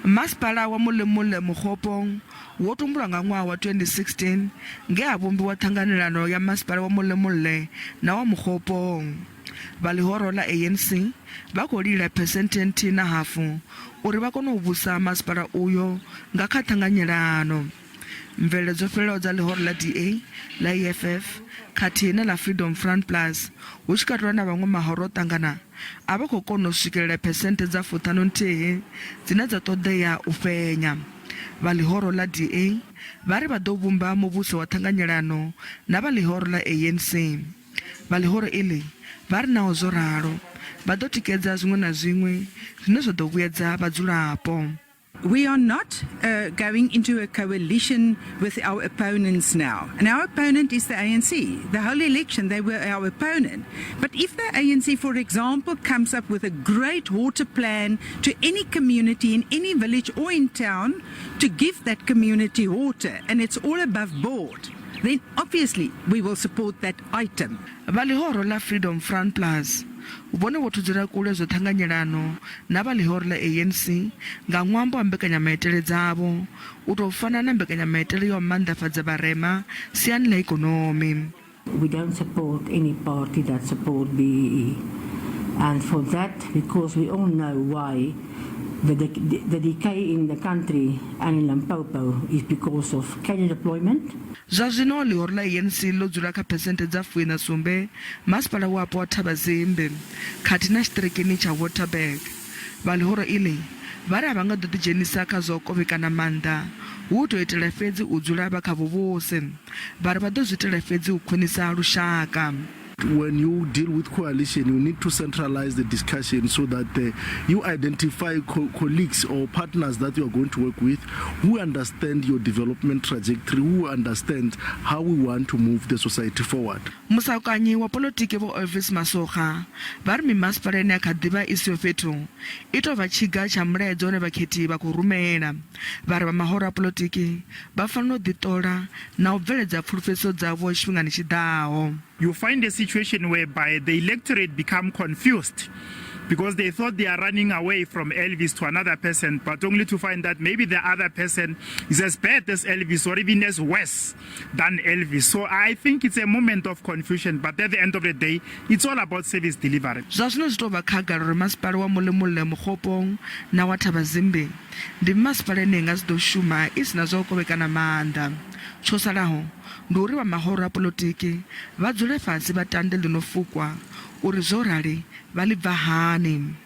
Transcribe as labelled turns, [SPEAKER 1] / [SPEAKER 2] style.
[SPEAKER 1] Masipala wa Modimolle-Moogopong wo tumbulwa nga ṅwaha wa 2016 nge a vhumbiwa thanganelano ya Masipala wa Modimolle na wa Moogopong. Vha Lihoro la ANC vha khou lila phesenthe nthihi na hafu uri vha kone u vhusa masipala uyo nga kha thanganelano. Mveledzo fhelelaho dza Lihoro la DA, la EFF, khathihi na la Freedom Front Plus hu tshi katelwa na vhaṅwe mahoro o ṱangana a vha khou kona u swikelela phesenthe dza 51 dzine dza ṱoḓea u fhenya. Vha Lihoro la DA vha ri vha ḓo vhumba muvhuso wa thanganelano na vha Lihoro la ANC. Vha Lihoro iḽi vha ri naho zwo ralo vha ḓo tikedza zwiṅwe na zwiṅwe zwine zwa ḓo vhuedza vhadzulapo.
[SPEAKER 2] We are not going into a coalition with our opponents now. And our opponent is the ANC. The whole election, they were our opponent. But if the ANC, for example, comes up with a great water plan to any community in any village or in town to give that community water, and it's all above board, then obviously we will support that item.
[SPEAKER 1] Vha Lihoro la Freedom Front Plus vhone vho thudzela kule zwo thanganelano na vha Lihoro la ANC nga ṅwambo wa mbekanyamaitele dzavho u tou fana na mbekanyamaitele ya u maanḓafhadza vharema siani ḽa ikonomi.
[SPEAKER 3] We don't support any party that support BEE, and for that, because we all know why the decay in the country and in Limpopo is because of cadre deployment.
[SPEAKER 1] Zwa zwino Lihoro la ANC ḽo dzula kha phesenthe dza 17 masipala wapo wa Thabazimbi khathihi na tshitirikini tsha Watereurg. Vha Lihoro iḽi vha ri a vha nga ḓo ḓidzhenisa kha zwa u kovhekana maanḓa hu u tou itela fhedzi u dzula vha kha vhuvhusi. Vha ri vha ḓo zwi itela fhedzi u khwinisa lushaka.
[SPEAKER 4] When you deal with coalition, you need to centralize the discussion so that you identify colleagues or partners that you are going to work with who understand your development trajectory, who understand how we want to move the society forward.
[SPEAKER 1] Musaukanyi wa politiki vo Elvis Masoga vha ri mimasipalani ya kha ḓivha i siho fhethu i tou vha tshiga tsha mulaedza one vhakhethi vha khou rumela. Vha ri vha mahoro a politiki vha fanela u ḓiṱola na u bveledza pfulufhedziso dzavho tshifhingani tshiḓaho.
[SPEAKER 5] You find a situation whereby the electorate become confused because they thought they are running away from Elvis to another person, but only to find that maybe the other person is as bad as Elvis or even as worse than Elvis. So I think it's a moment of confusion, but at the end of the day, it's all about service delivery.
[SPEAKER 1] Zwa zwino zwi tou vha khagala uri masipala wa Modimolle-Moogopong na wa Thabazimbi ndi masipala ine nga si ḓo shuma i sina zwa u kovhekana maanḓa. Tsho salaho ndi uri vha mahoro a politiki vha dzule fhasi vha tande ḽi no fukwa uri zwo rali vha ḽi bva hani.